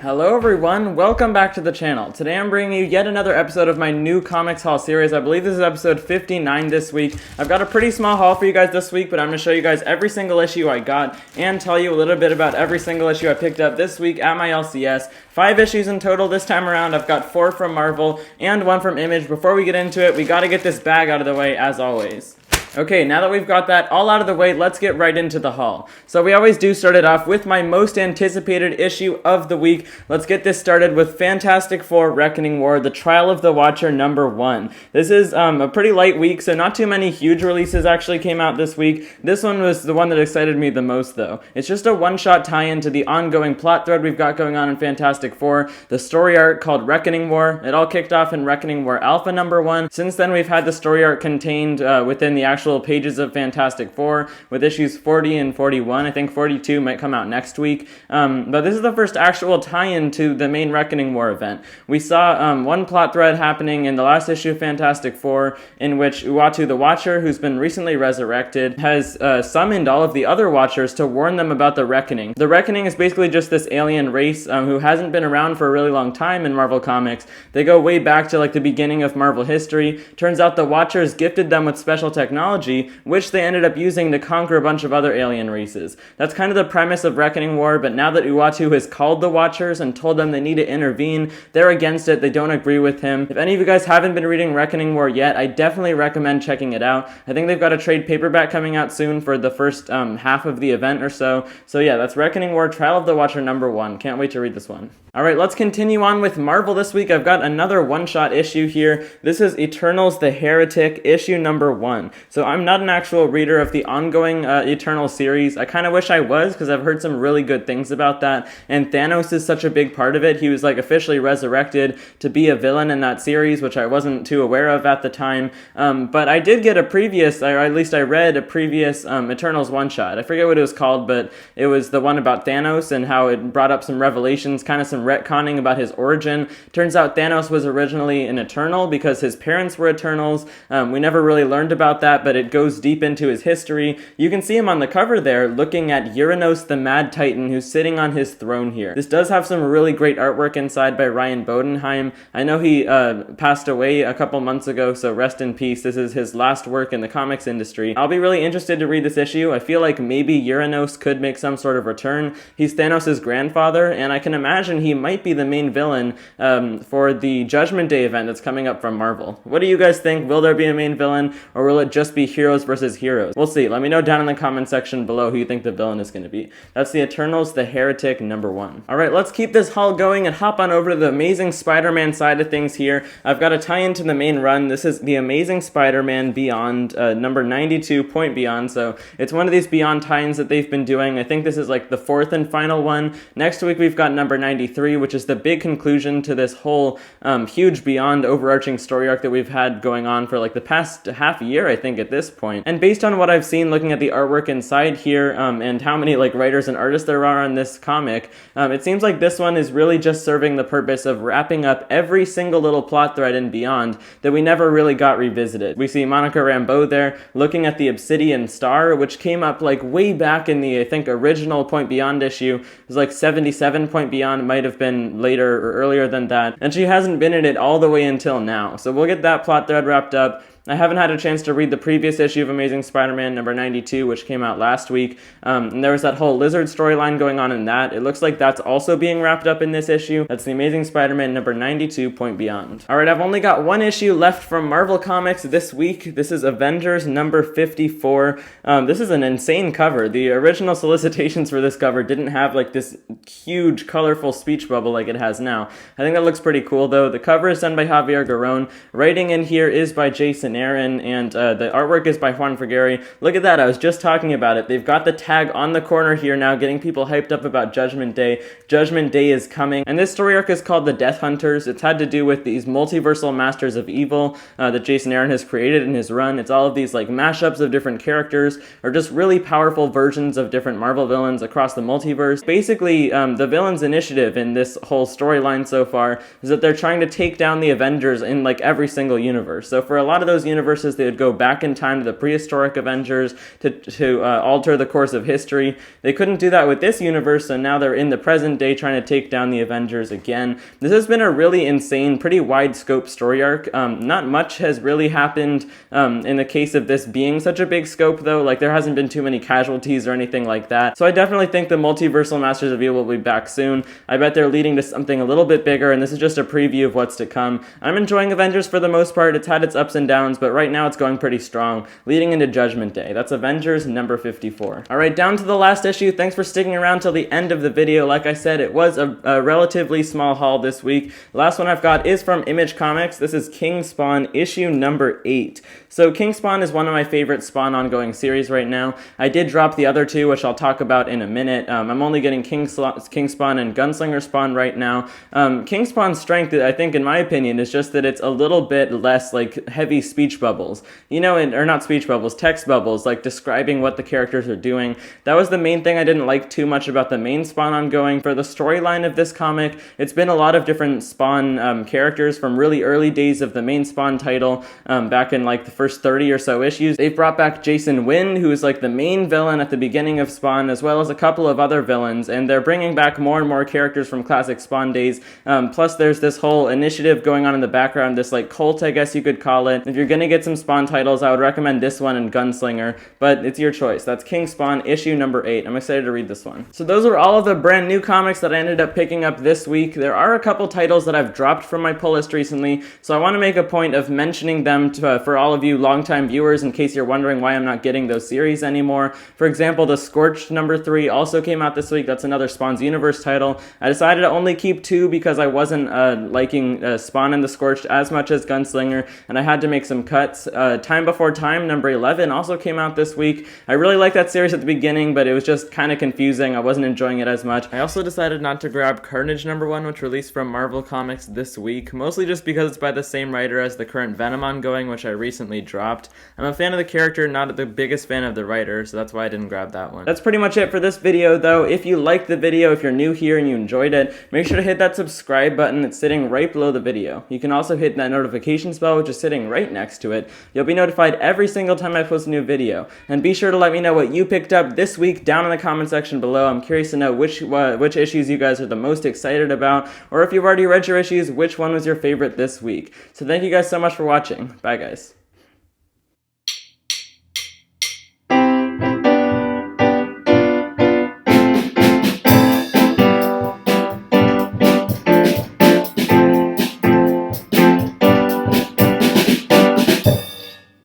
Hello everyone, welcome back to the channel. Today I'm bringing you yet another episode of my new Comics Haul series. I believe this is episode 59 this week. I've got a pretty small haul for you guys this week, but I'm going to show you guys every single issue I got and tell you a little bit about every single issue I picked up this week at my LCS. 5 issues in total this time around. I've got 4 from Marvel and 1 from Image. Before we get into it, we got to get this bag out of the way as always. Okay, now that we've got that all out of the way, let's get right into the haul. So we always do start it off with my most anticipated issue of the week. Let's get this started with Fantastic Four Reckoning War, The Trial of the Watcher #1. This is a pretty light week, so not too many huge releases actually came out this week. This one was the one that excited me the most, though. It's just a one-shot tie-in to the ongoing plot thread we've got going on in Fantastic Four, the story arc called Reckoning War. It all kicked off in Reckoning War Alpha #1. Since then, we've had the story arc contained within the actual pages of Fantastic Four with issues 40 and 41. I think 42 might come out next week. But this is the first actual tie-in to the main Reckoning War event. We saw one plot thread happening in the last issue of Fantastic Four in which Uatu the Watcher, who's been recently resurrected, has summoned all of the other Watchers to warn them about the Reckoning. The Reckoning is basically just this alien race who hasn't been around for a really long time in Marvel Comics. They go way back to like the beginning of Marvel history. Turns out the Watchers gifted them with special technology, which they ended up using to conquer a bunch of other alien races. That's kind of the premise of Reckoning War, but now that Uatu has called the Watchers and told them they need to intervene, they're against it, they don't agree with him. If any of you guys haven't been reading Reckoning War yet, I definitely recommend checking it out. I think they've got a trade paperback coming out soon for the first half of the event or so. So yeah, that's Reckoning War, Trial of the Watcher #1. Can't wait to read this one. Alright, let's continue on with Marvel this week. I've got another one-shot issue here. This is Eternals the Heretic, issue #1. So I'm not an actual reader of the ongoing Eternals series. I kind of wish I was, because I've heard some really good things about that, and Thanos is such a big part of it. He was like officially resurrected to be a villain in that series, which I wasn't too aware of at the time. But I did get a previous, or at least I read a previous Eternals one-shot. I forget what it was called, but it was the one about Thanos and how it brought up some revelations, kind of some retconning about his origin. Turns out Thanos was originally an Eternal because his parents were Eternals. We never really learned about that, but it goes deep into his history. You can see him on the cover there looking at Uranos the Mad Titan, who's sitting on his throne here. This does have some really great artwork inside by Ryan Bodenheim. I know he passed away a couple months ago, so rest in peace. This is his last work in the comics industry. I'll be really interested to read this issue. I feel like maybe Uranos could make some sort of return. He's Thanos' grandfather, and I can imagine he might be the main villain for the Judgment Day event that's coming up from Marvel. What do you guys think? Will there be a main villain, or will it just be heroes versus heroes? We'll see. Let me know down in the comment section below who you think the villain is going to be. That's the Eternals the Heretic #1. Alright, let's keep this haul going and hop on over to the Amazing Spider-Man side of things here. I've got a tie-in to the main run. This is the Amazing Spider-Man Beyond, number 92, Point Beyond. So it's one of these Beyond tie-ins that they've been doing. I think this is like the 4th and final one. Next week we've got number 93, which is the big conclusion to this whole huge Beyond overarching story arc that we've had going on for like the past half year, I think, at this point. And based on what I've seen looking at the artwork inside here and how many like writers and artists there are on this comic, it seems like this one is really just serving the purpose of wrapping up every single little plot thread in Beyond that we never really got revisited. We see Monica Rambeau there looking at the Obsidian Star, which came up like way back in the, I think, original Point Beyond issue. It was like 77 Point Beyond. It might have been later or earlier than that, and she hasn't been in it all the way until now. So we'll get that plot thread wrapped up. I haven't had a chance to read the previous issue of Amazing Spider-Man number 92, which came out last week, and there was that whole Lizard storyline going on in that. It looks like that's also being wrapped up in this issue. That's the Amazing Spider-Man number 92, Point Beyond. Alright, I've only got one issue left from Marvel Comics this week. This is Avengers number 54. This is an insane cover. The original solicitations for this cover didn't have like this huge, colorful speech bubble like it has now. I think that looks pretty cool, though. The cover is done by Javier Garrón. Writing in here is by Jason Aaron, and the artwork is by Juan Frigeri. Look at that, I was just talking about it. They've got the tag on the corner here now, getting people hyped up about Judgment Day. Judgment Day is coming, and this story arc is called The Death Hunters. It's had to do with these multiversal masters of evil that Jason Aaron has created in his run. It's all of these like mashups of different characters, or just really powerful versions of different Marvel villains across the multiverse. Basically, the villain's initiative in this whole storyline so far is that they're trying to take down the Avengers in like every single universe. So for a lot of those those universes, they would go back in time to the prehistoric Avengers to alter the course of history. They couldn't do that with this universe, so now they're in the present day trying to take down the Avengers again. This has been a really insane, pretty wide scope story arc. Not much has really happened in the case of this being such a big scope, though. Like, there hasn't been too many casualties or anything like that. So I definitely think the Multiversal Masters of Evil will be back soon. I bet they're leading to something a little bit bigger, and this is just a preview of what's to come. I'm enjoying Avengers for the most part. It's had its ups and downs, but right now it's going pretty strong, leading into Judgment Day. That's Avengers number 54. Alright, down to the last issue. Thanks for sticking around till the end of the video. Like I said, it was a relatively small haul this week. The last one I've got is from Image Comics. This is King Spawn, issue number 8. So King Spawn is one of my favorite Spawn ongoing series right now. I did drop the other two, which I'll talk about in a minute. I'm only getting King Spawn and Gunslinger Spawn right now. King Spawn's strength, I think, in my opinion, is just that it's a little bit less like heavy speech bubbles. You know, or not speech bubbles, text bubbles, like describing what the characters are doing. That was the main thing I didn't like too much about the main Spawn ongoing. For the storyline of this comic, it's been a lot of different Spawn characters from really early days of the main Spawn title, back in like the first 30 or so issues. They've brought back Jason Wynn, who is like the main villain at the beginning of Spawn, as well as a couple of other villains, and they're bringing back more and more characters from classic Spawn days. Plus there's this whole initiative going on in the background, this like cult, I guess you could call it. If you're gonna get some Spawn titles, I would recommend this one and Gunslinger, but it's your choice. That's King Spawn, issue number 8. I'm excited to read this one. So those are all of the brand new comics that I ended up picking up this week. There are a couple titles that I've dropped from my pull list recently, so I want to make a point of mentioning them for all of you longtime viewers in case you're wondering why I'm not getting those series anymore. For example, The Scorched number 3 also came out this week. That's another Spawn's Universe title. I decided to only keep 2 because I wasn't liking Spawn and The Scorched as much as Gunslinger, and I had to make some cuts. Time Before Time number 11 also came out this week. I really liked that series at the beginning, but it was just kind of confusing. I wasn't enjoying it as much. I also decided not to grab Carnage number 1, which released from Marvel Comics this week, mostly just because it's by the same writer as the current Venom ongoing, which I recently dropped. I'm a fan of the character, not the biggest fan of the writer, so that's why I didn't grab that one. That's pretty much it for this video, though. If you liked the video, if you're new here and you enjoyed it, make sure to hit that subscribe button that's sitting right below the video. You can also hit that notifications bell, which is sitting right next to it. You'll be notified every single time I post a new video. And be sure to let me know what you picked up this week down in the comment section below. I'm curious to know which issues you guys are the most excited about, or if you've already read your issues, which one was your favorite this week. So thank you guys so much for watching. Bye, guys.